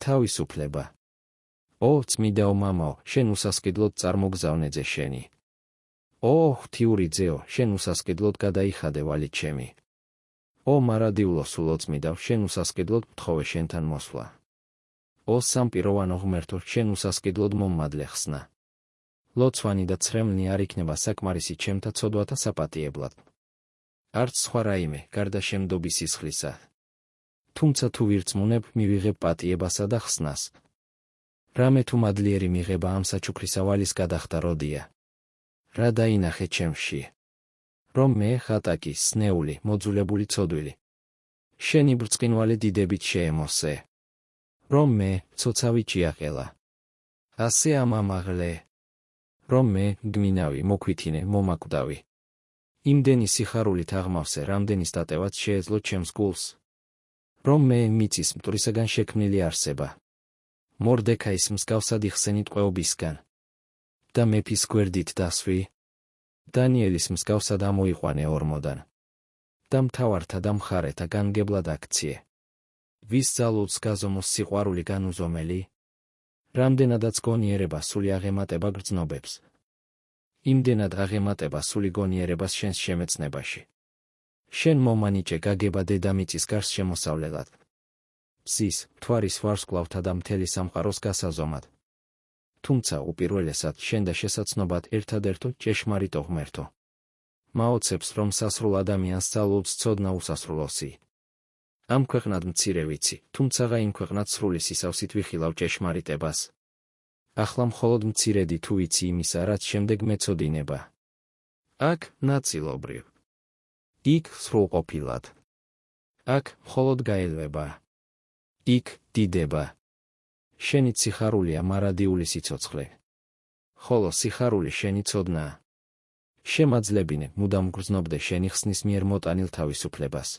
თავისუფლება. ო, წმიდაო მამაო, შენ უსასყიდლოდ წარმოგზავნე შენი. ო, ღვთიური ძეო, შენ უსასყიდლოდ გადაიხადე ვალი ჩემი. ო, მარადიულო სულო წმიდავ, შენ უსასყიდლოდ ვთხოვე შენთან მოსვლა. ო, სამპიროვანო ღმერთო, შენ უსასყიდლოდ მომმადლე ხსნა. ლოცვანი და ცრემლი არ იქნება საკმარისი ჩემთა ცოდვათა საპატიებლად. არც სხვა რაიმე, გარდა შემდობი სისხლისა. თუმცა თუ ვირწმუნებ, მივიღებ პატიებასა და ხსნას. რამე თუ მადლიერი მიღება ამ საჩუქრისა ვალის გადახდა როდია. რა დაინახე ჩემში? რომ მე ხატაკი, სნეული, მოძულებული ცოდვილი. შენი ბრწყინვალე დიდებით შეემოსე. რომ მე ცოცავი ჭიაყელა. ასე ამამაღლე. რომ მე გმინავი, მოქვითინე, მომაკვდავი. იმდენი სიხარულით აღმავსე, რამდენის დატევაც შეეძლო ჩემს გულს. რომ მე მიწის მტვრისაგან შექმნილი არსება. მორდექაის მსგავსად იხსენი ტყვეობისგან. და მეფის გვერდით დასვი. დანიელის მსგავსად ამოიყვანე ორმოდან. და მთავართა და მხარეთა განგებლად აქციე. ვის ძალულს გაზომოს სიყვარული განუზომელი? რამდენადაც გონიერება სული აღემატება გრძნობებს. იმდენად აღემატება სული გონიერებას შენს შემეცნებაში. შენ მომანიჭე გაგება დედამიწის გარს შემოსავლელად. მზის, მთვარის ვარსკვლავთა და მთელი სამყაროს გასაზომად. თუმცა უპირველესად შენ და შესაცნობად ერთადერთო ჭეშმარიტო ღმერთო. მაოცებს რომ სასრულ ადამიანს ძალულს ცოდნა უსასრულოსი. ამ ქვეყნად მცირე ვიცი, თუმცაღა იმ ქვეყნად სრული სისავსით ვიხილავ ჭეშმარიტებას. ახლა მხოლოდ მცირედი თუ ვიცი იმისა, რაც შემდეგ მეწოდინება. აქ ნაწილობრივ. იქ სრულყოფილად. აქ მხოლოდ გაელვება. იქ დიდება. შენი სიხარულია მარადიული სიცოცხლე. ხოლო სიხარული შენი ცოდნაა. შემაძლებინე, მუდამ გრძნობდე შენი ხსნის მიერ მოტანილ თავისუფლებას.